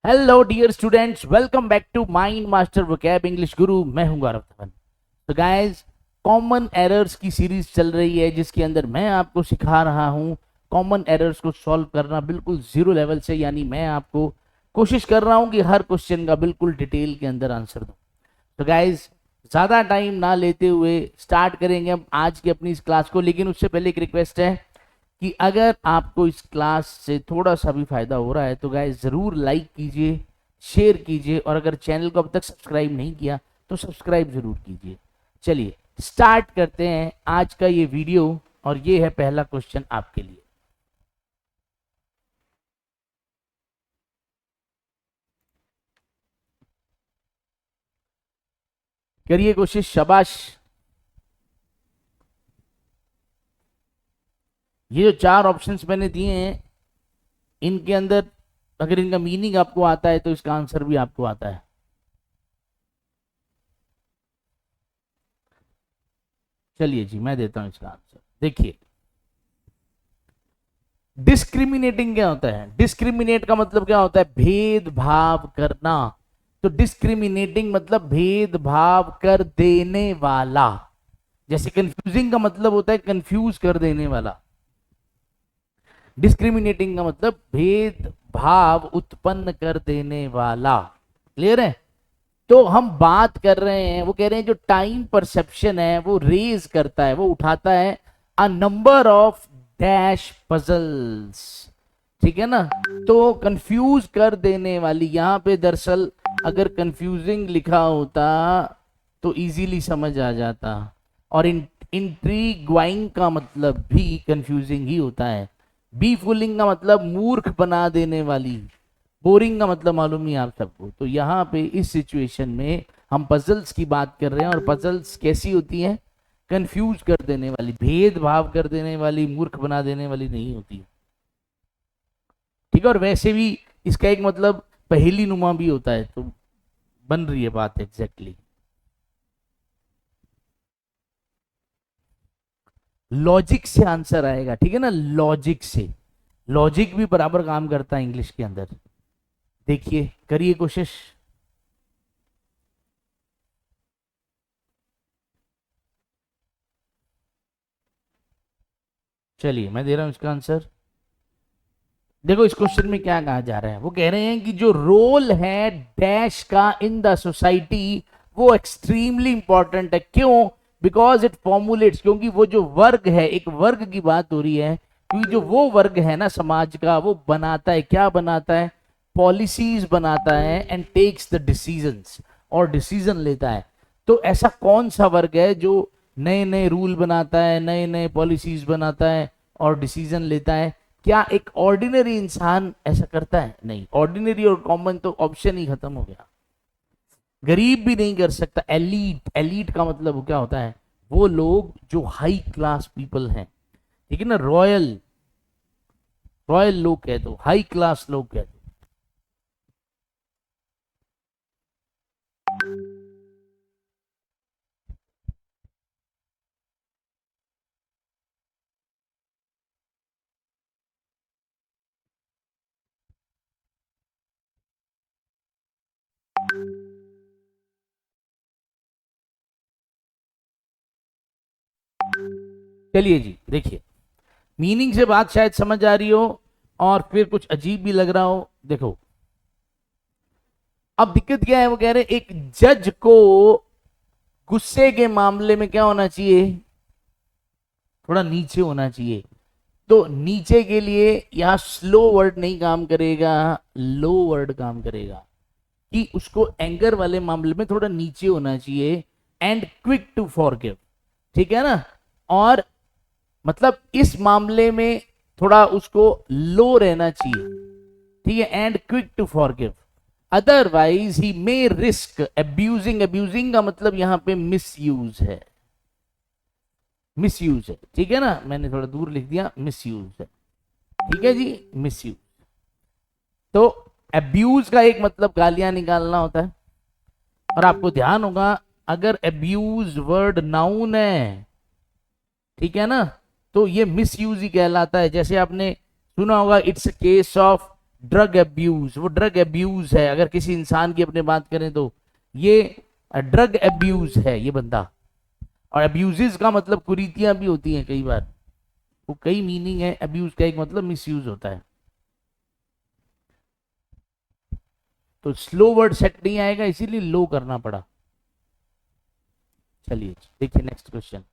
Hello dear students, welcome back to Mind Master Vocab English Guru. मैं हूं गौरव धवन। तो guys, common errors की series चल रही है जिसके अंदर मैं आपको सिखा रहा हूं कॉमन एरर्स को सॉल्व करना बिल्कुल जीरो लेवल से। यानी मैं आपको कोशिश कर रहा हूं कि हर क्वेश्चन का बिल्कुल डिटेल के अंदर आंसर दूं। तो गाइस, ज़्यादा टाइम ना लेते हुए स्टार्ट करेंगे हम आज की अपनी इस क्लास को। लेकिन उससे पहले एक रिक्वेस्ट है कि अगर आपको इस क्लास से थोड़ा सा भी फायदा हो रहा है तो गाइस ज़रूर लाइक कीजिए, शेयर कीजिए, और अगर चैनल को अब तक सब्सक्राइब नहीं किया तो सब्सक्राइब ज़रूर कीजिए। चलिए स्टार्ट करते हैं आज का ये वीडियो, और ये है पहला क्वेश्चन आपके लिए। करिए कोशिश, शाबाश। ये जो चार ऑप्शंस मैंने दिए हैं इनके अंदर अगर इनका मीनिंग आपको आता है तो इसका आंसर भी आपको आता है। चलिए जी, मैं देता हूं इसका आंसर। देखिए, डिस्क्रिमिनेटिंग क्या होता है? डिस्क्रिमिनेट का मतलब क्या होता है? भेदभाव करना। तो डिस्क्रिमिनेटिंग मतलब भेदभाव कर देने वाला। जैसे कंफ्यूजिंग का मतलब होता है कंफ्यूज कर देने वाला। डिस्क्रिमिनेटिंग का मतलब भेदभाव उत्पन्न कर देने वाला। क्लियर है? तो हम बात कर रहे हैं, वो कह रहे हैं जो टाइम परसेप्शन है वो रेज करता है, वो उठाता है a number of dash puzzles. ठीक है ना? तो कंफ्यूज कर देने वाली, यहां पे दरअसल अगर कंफ्यूजिंग लिखा होता तो इजीली समझ आ जाता। और इंट्रीग्वाइंग का मतलब भी कंफ्यूजिंग ही होता है। बी फुलिंग का मतलब मूर्ख बना देने वाली। बोरिंग का मतलब मालूम नहीं आप सबको। तो यहाँ पे इस सिचुएशन में हम पजल्स की बात कर रहे हैं, और पजल्स कैसी होती हैं? कंफ्यूज कर देने वाली, भेदभाव कर देने वाली, मूर्ख बना देने वाली नहीं होती। ठीक है? और वैसे भी इसका एक मतलब पहेली नुमा भी होता है। तो बन रही है बात एग्जैक्टली। लॉजिक से आंसर आएगा, ठीक है ना? लॉजिक से। लॉजिक भी बराबर काम करता है इंग्लिश के अंदर। देखिए, करिए कोशिश। चलिए मैं दे रहा हूं इसका आंसर। देखो इस क्वेश्चन में क्या कहा जा रहा है, वो कह रहे हैं कि जो रोल है डैश का इन द सोसाइटी वो एक्सट्रीमली इंपॉर्टेंट है। क्यों? बिकॉज इट फॉर्मुलेट्स, क्योंकि वो जो वर्ग है, एक वर्ग की बात हो रही है, क्योंकि जो वो वर्ग है ना समाज का, वो बनाता है, क्या बनाता है? पॉलिसीज बनाता है एंड टेक्स द डिसीजंस, और डिसीजन लेता है। तो ऐसा कौन सा वर्ग है जो नए नए रूल बनाता है, नए नए पॉलिसीज बनाता है और डिसीजन लेता है? क्या एक ऑर्डिनरी इंसान ऐसा करता है? नहीं। ऑर्डिनरी और कॉमन तो ऑप्शन ही खत्म हो गया। गरीब भी नहीं कर सकता। एलीट, एलीट का मतलब क्या होता है? वो लोग जो हाई क्लास पीपल हैं। ठीक है ना? रॉयल, रॉयल लोग कह दो, हाई क्लास लोग कह दो। चलिए जी, देखिए, मीनिंग से बात शायद समझ आ रही हो और फिर कुछ अजीब भी लग रहा हो। देखो, अब दिक्कत क्या है? वो कह रहे एक जज को गुस्से के मामले में क्या होना चाहिए? थोड़ा नीचे होना चाहिए। तो नीचे के लिए यहां स्लो वर्ड नहीं काम करेगा, लो वर्ड काम करेगा, कि उसको एंगर वाले मामले में थोड़ा नीचे होना चाहिए। एंड क्विक टू फॉरगिव, ठीक है ना? और मतलब इस मामले में थोड़ा उसको लो रहना चाहिए। ठीक है? And quick to forgive, otherwise he may risk abusing. Abusing का मतलब यहां पे मिसयूज है, मिसयूज है। ठीक है ना? मैंने थोड़ा दूर लिख दिया, मिसयूज है। ठीक है जी, मिसयूज। तो अब्यूज का एक मतलब गालियां निकालना होता है। और आपको ध्यान होगा, अगर अब्यूज वर्ड नाउन है, ठीक है ना, तो ये मिसयूज ही कहलाता है। जैसे आपने सुना होगा, it's a case of drug abuse, वो ड्रग एब्यूज है। अगर किसी इंसान की अपने बात करें तो ये ड्रग एब्यूज है ये बंदा। और अब्यूजेस का मतलब कुरीतियां भी होती हैं कई बार, वो कई मीनिंग है। अब्यूज का एक मतलब मिसयूज होता है। तो स्लो वर्ड सेट नहीं आएगा, इसीलिए लो करना पड़ा। चलिए देखिए नेक्स्ट क्वेश्चन।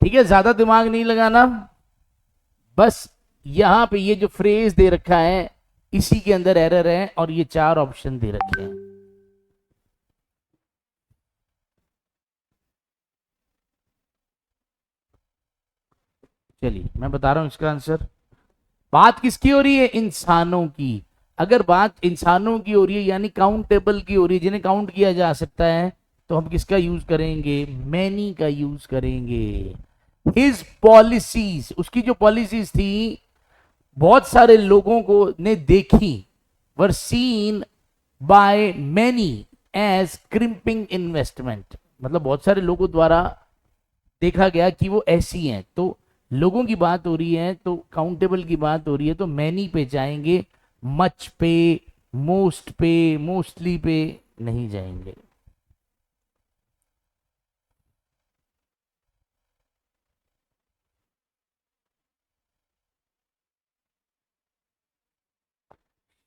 ठीक है, ज्यादा दिमाग नहीं लगाना, बस यहां पे ये जो फ्रेज दे रखा है इसी के अंदर एरर है, और ये चार ऑप्शन दे रखे हैं। चलिए मैं बता रहा हूं इसका आंसर। बात किसकी हो रही है? इंसानों की। अगर बात इंसानों की हो रही है यानी काउंटेबल की हो रही है, जिन्हें काउंट किया जा सकता है, तो हम किसका यूज करेंगे? मैनी का यूज करेंगे। हिज पॉलिसीज, उसकी जो पॉलिसीज थी बहुत सारे लोगों को ने देखी, were seen by many as crimping investment, मतलब बहुत सारे लोगों द्वारा देखा गया कि वो ऐसी हैं। तो लोगों की बात हो रही है, तो काउंटेबल की बात हो रही है, तो मैनी पे जाएंगे, मच पे, मोस्ट पे, मोस्टली पे नहीं जाएंगे।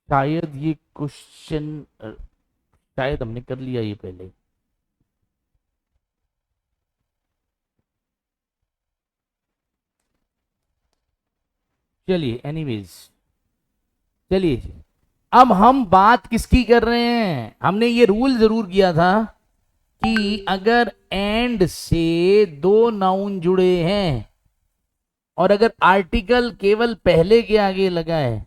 शायद ये क्वेश्चन शायद हमने कर लिया ये पहले। चलिए एनीवेज, चलिए अब हम बात किसकी कर रहे हैं? हमने ये रूल जरूर किया था कि अगर एंड से दो नाउन जुड़े हैं और अगर आर्टिकल केवल पहले के आगे लगा है,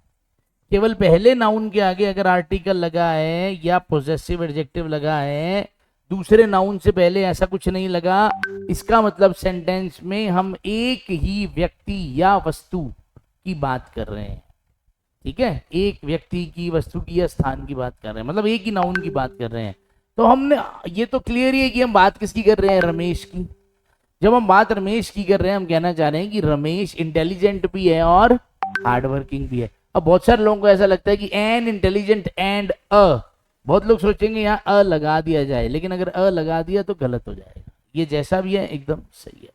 केवल पहले नाउन के आगे अगर आर्टिकल लगा है या पोजेसिव एडजेक्टिव लगा है, दूसरे नाउन से पहले ऐसा कुछ नहीं लगा, इसका मतलब सेंटेंस में हम एक ही व्यक्ति या वस्तु की बात कर रहे हैं। ठीक है, एक व्यक्ति की, वस्तु की या स्थान की बात कर रहे हैं, मतलब एक ही नाउन की बात कर रहे हैं। तो हमने ये तो क्लियर ही है कि हम बात किसकी कर रहे हैं? रमेश की। जब हम बात रमेश की कर रहे हैं, हम कहना चाह रहे हैं कि रमेश इंटेलिजेंट भी है और हार्ड वर्किंग भी है। अब बहुत सारे लोगों को ऐसा लगता है कि एन इंटेलिजेंट एंड अ, बहुत लोग सोचेंगे यहाँ अ लगा दिया जाए, लेकिन अगर अ लगा दिया तो गलत हो जाएगा। ये जैसा भी है एकदम सही है।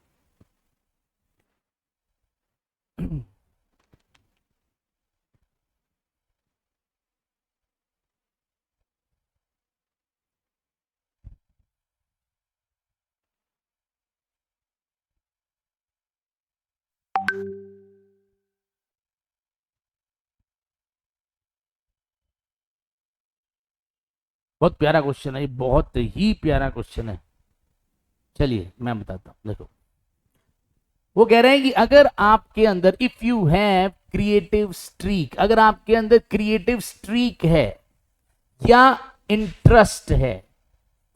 बहुत प्यारा क्वेश्चन है ये, बहुत ही प्यारा क्वेश्चन है। चलिए मैं बताता हूं, देखो वो कह रहे हैं कि अगर आपके अंदर, if you have creative streak, अगर आपके अंदर क्रिएटिव स्ट्रीक है या इंटरेस्ट है,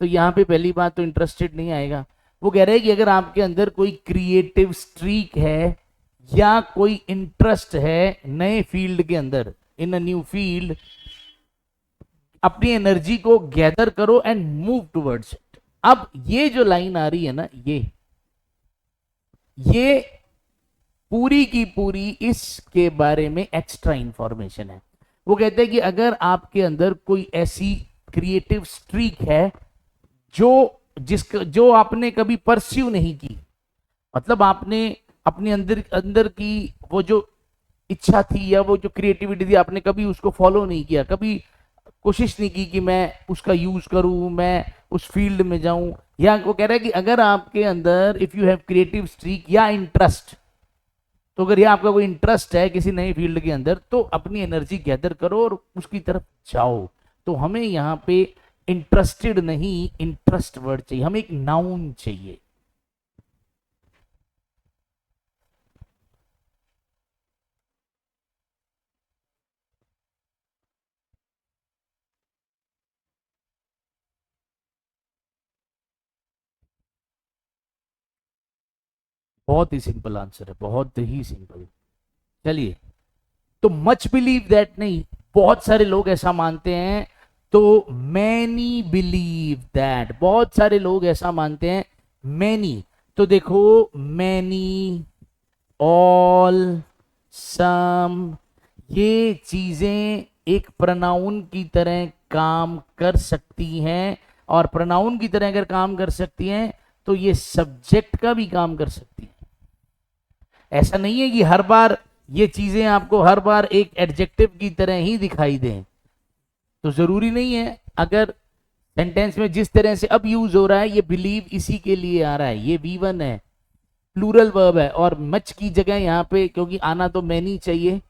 तो यहां पे पहली बात तो इंटरेस्टेड नहीं आएगा। वो कह रहे हैं कि अगर आपके अंदर कोई क्रिएटिव स्ट्रीक है या कोई इंटरेस्ट है नए फील्ड के अंदर, इन अ न्यू फील्ड, अपनी एनर्जी को गैदर करो एंड मूव टुवर्ड्स इट। अब ये जो लाइन आ रही है ना, ये पूरी की पूरी इसके बारे में एक्स्ट्रा इंफॉर्मेशन है। वो कहते हैं कि अगर आपके अंदर कोई ऐसी क्रिएटिव स्ट्रीक है जो जो आपने कभी परस्यू नहीं की, मतलब आपने अपने अंदर अंदर की वो जो इच्छा थी या वो जो क्रिएटिविटी थी, आपने कभी उसको फॉलो नहीं किया, कभी कोशिश नहीं की कि मैं उसका यूज करूं, मैं उस फील्ड में जाऊं। या वो कह रहा है कि अगर आपके अंदर, if you have creative streak या इंटरेस्ट, तो अगर ये आपका कोई इंटरेस्ट है किसी नई फील्ड के अंदर, तो अपनी एनर्जी गैदर करो और उसकी तरफ जाओ। तो हमें यहाँ पे इंटरेस्टेड नहीं, इंटरेस्ट वर्ड चाहिए, हमें एक नाउन चाहिए। बहुत ही सिंपल आंसर है, बहुत ही सिंपल। चलिए, तो मच बिलीव दैट नहीं, बहुत सारे लोग ऐसा मानते हैं, तो मैनी बिलीव दैट, बहुत सारे लोग ऐसा मानते हैं। मैनी, तो देखो मैनी, ऑल, सम, ये चीजें एक प्रोनाउन की तरह काम कर सकती हैं, और प्रोनाउन की तरह अगर काम कर सकती हैं तो ये सब्जेक्ट का भी काम कर सकती है। ऐसा नहीं है कि हर बार ये चीजें आपको हर बार एक एडजेक्टिव की तरह ही दिखाई दें, तो जरूरी नहीं है। अगर सेंटेंस में जिस तरह से अब यूज हो रहा है, ये बिलीव इसी के लिए आ रहा है, ये V1 है, प्लूरल वर्ब है, और मच की जगह यहाँ पे क्योंकि आना तो मैनी चाहिए,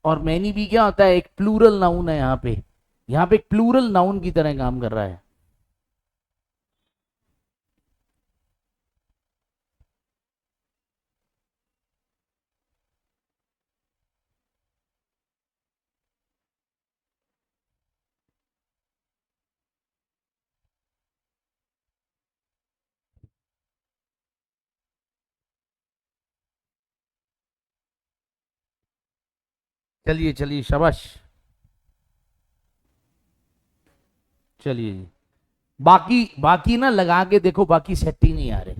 और मैनी भी क्या होता है, एक प्लूरल नाउन है। यहाँ पे एक प्लूरल नाउन की तरह काम कर रहा है। चलिए चलिए, शाबाश, चलिए जी। बाकी बाकी ना लगा के देखो, बाकी सेट ही नहीं आ रहे,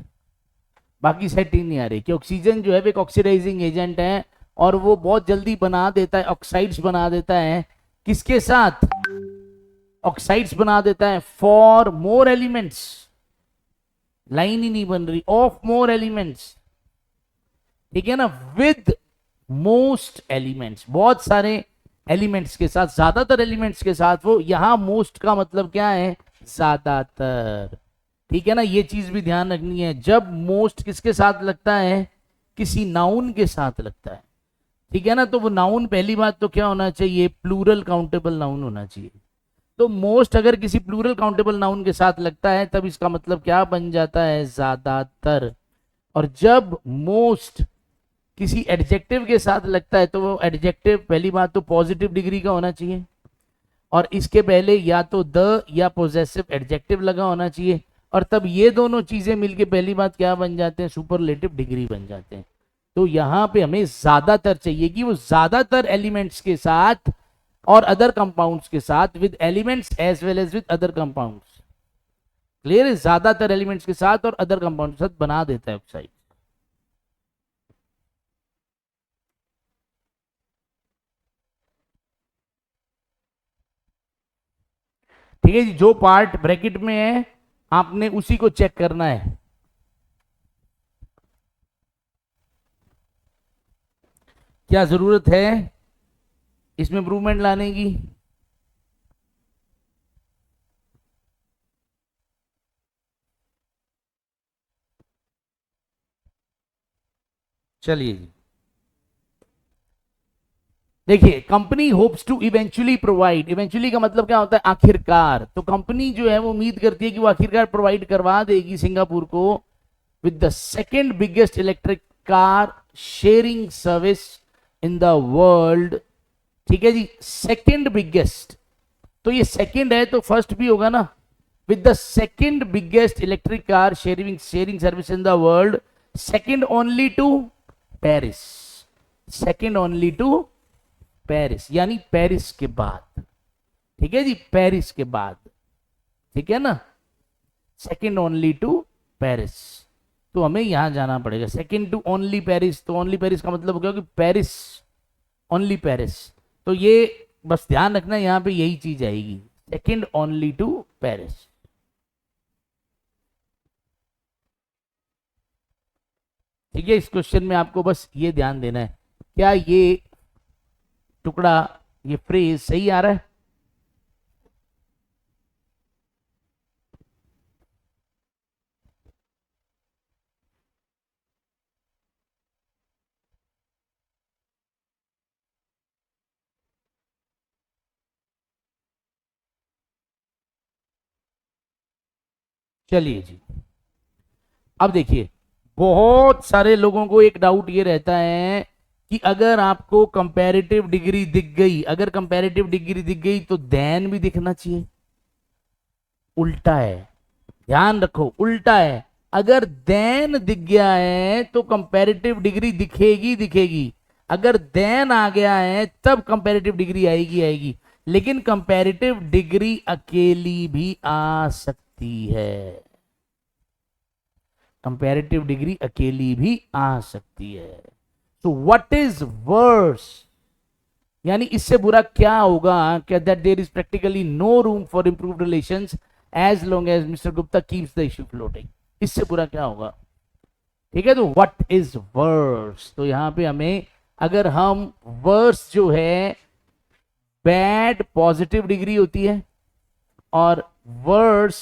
बाकी सेट ही नहीं आ रही, कि ऑक्सीजन जो है एक ऑक्सीडाइजिंग एजेंट है, और वो बहुत जल्दी बना देता है, ऑक्साइड्स बना देता है। किसके साथ? ऑक्साइड्स बना देता है फॉर मोर एलिमेंट्स। लाइन ही नहीं बन रही, ऑफ मोर एलिमेंट्स, ठीक है ना, विद मोस्ट एलिमेंट्स, बहुत सारे एलिमेंट्स के साथ, ज्यादातर एलिमेंट्स के साथ। वो यहां मोस्ट का मतलब क्या है? ज्यादातर, ठीक है ना, ये चीज भी ध्यान रखनी है। जब मोस्ट किसके साथ लगता है? किसी नाउन के साथ लगता है, ठीक है ना, तो वो नाउन पहली बात तो क्या होना चाहिए? प्लूरल काउंटेबल नाउन होना चाहिए। तो मोस्ट अगर किसी प्लूरल काउंटेबल नाउन के साथ लगता है, तब इसका मतलब क्या बन जाता है? ज्यादातर। और जब मोस्ट किसी एडजेक्टिव के साथ लगता है, तो वो एडजेक्टिव पहली बात तो पॉजिटिव डिग्री का होना चाहिए, और इसके पहले या तो द या पोजेसिव एडजेक्टिव लगा होना चाहिए, और तब ये दोनों चीजें मिलके पहली बात क्या बन जाते हैं? सुपरलेटिव डिग्री बन जाते हैं। तो यहां पे हमें ज्यादातर चाहिए कि वो ज्यादातर एलिमेंट्स के साथ और अदर कंपाउंड्स के साथ, with elements as well as with other compounds. Clear है? ज्यादातर एलिमेंट्स के साथ और अदर कंपाउंड के साथ बना देता है ऑक्साइड। ठीक है जी, जो पार्ट ब्रैकेट में है आपने उसी को चेक करना है। क्या जरूरत है इसमें इंप्रूवमेंट लाने की? चलिए जी, देखिए, company hopes to eventually provide, eventually का मतलब क्या होता है? आखिरकार। तो कंपनी जो है वो उम्मीद करती है कि वो आखिरकार प्रोवाइड करवा देगी सिंगापुर को with the second biggest electric car sharing service in the world. ठीक है जी, सेकेंड बिगेस्ट, तो ये सेकेंड है तो फर्स्ट भी होगा ना। With the second biggest electric car sharing service in the world, second only to Paris, second only to Paris, यानी पेरिस के बाद। ठीक है जी, पेरिस के बाद, ठीक है ना, सेकेंड ओनली टू पेरिस। तो हमें यहां जाना पड़ेगा, सेकेंड टू ओनली पेरिस। तो ओनली पेरिस का मतलब हो गया कि पेरिस, ओनली पेरिस। तो ये बस ध्यान रखना, यहां पे यही चीज आएगी, सेकेंड ओनली टू पेरिस। ठीक है, इस क्वेश्चन में आपको बस ये ध्यान देना है, क्या ये टुकड़ा, ये फ्रेज सही आ रहा है? चलिए जी, अब देखिए, बहुत सारे लोगों को एक डाउट ये रहता है कि अगर आपको कंपैरेटिव डिग्री दिख गई, अगर कंपैरेटिव डिग्री दिख गई तो देन भी दिखना चाहिए। उल्टा है, ध्यान रखो, उल्टा है। अगर देन दिख गया है तो कंपैरेटिव डिग्री दिखेगी दिखेगी, अगर देन आ गया है तब कंपैरेटिव डिग्री आएगी आएगी। लेकिन कंपैरेटिव डिग्री अकेली भी आ सकती है, कंपैरेटिव डिग्री अकेली भी आ सकती है। तो व्हाट इज वर्स, यानी इससे बुरा क्या होगा, क्या that there is practically no room for improved relations as long as mister Gupta keeps the issue floating. इससे बुरा क्या होगा? ठीक है, तो व्हाट इज वर्स, तो यहां पे हमें, अगर हम वर्स जो है बैड पॉजिटिव डिग्री होती है, और वर्स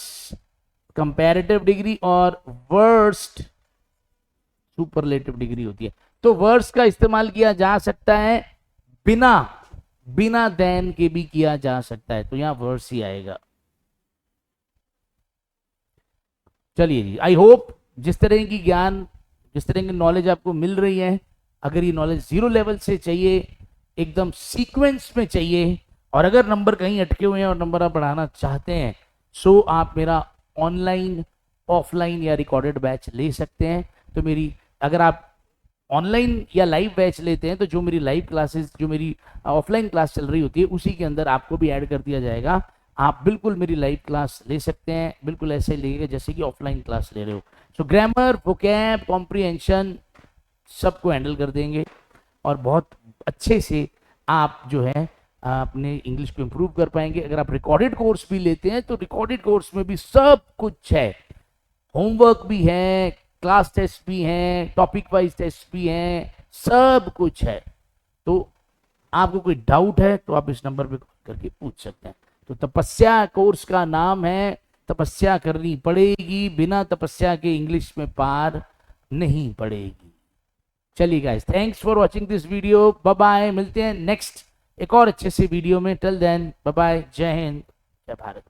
कंपैरेटिव डिग्री, और वर्स्ट सुपरलेटिव डिग्री होती है। तो वर्स का इस्तेमाल किया जा सकता है, बिना बिना देन के भी किया जा सकता है, तो यहां वर्स ही आएगा। चलिए जी, आई होप जिस तरह की ज्ञान, जिस तरह की नॉलेज आपको मिल रही है, अगर ये नॉलेज 0 लेवल से चाहिए, एकदम सीक्वेंस में चाहिए, और अगर नंबर कहीं अटके हुए हैं और नंबर आप बढ़ाना चाहते हैं, सो आप मेरा ऑनलाइन, ऑफलाइन या रिकॉर्डेड बैच ले सकते हैं। तो मेरी, अगर आप ऑनलाइन या लाइव बैच लेते हैं, तो जो मेरी लाइव क्लासेस, जो मेरी ऑफलाइन क्लास चल रही होती है, उसी के अंदर आपको भी ऐड कर दिया जाएगा। आप बिल्कुल मेरी लाइव क्लास ले सकते हैं, बिल्कुल ऐसे ही लेंगे जैसे कि ऑफलाइन क्लास ले रहे हो। सो ग्रामर, वोकैब, कॉम्प्रिहेंशन सबको हैंडल कर देंगे, और बहुत अच्छे से आप जो है अपने इंग्लिश को इम्प्रूव कर पाएंगे। अगर आप रिकॉर्डेड कोर्स भी लेते हैं, तो रिकॉर्डेड कोर्स में भी सब कुछ है, होमवर्क भी है, क्लास टेस्ट भी हैं, टॉपिक वाइज टेस्ट भी हैं, सब कुछ है। तो आपको कोई डाउट है तो आप इस नंबर पे कॉल करके पूछ सकते हैं। तो तपस्या कोर्स का नाम है, तपस्या करनी पड़ेगी, बिना तपस्या के इंग्लिश में पार नहीं पड़ेगी। चलिए guys, thanks for watching this video, bye bye, मिलते हैं नेक्स्ट एक और अच्छे से वीडियो में। टिल देन बाय बाय, जय हिंद, जय भारत।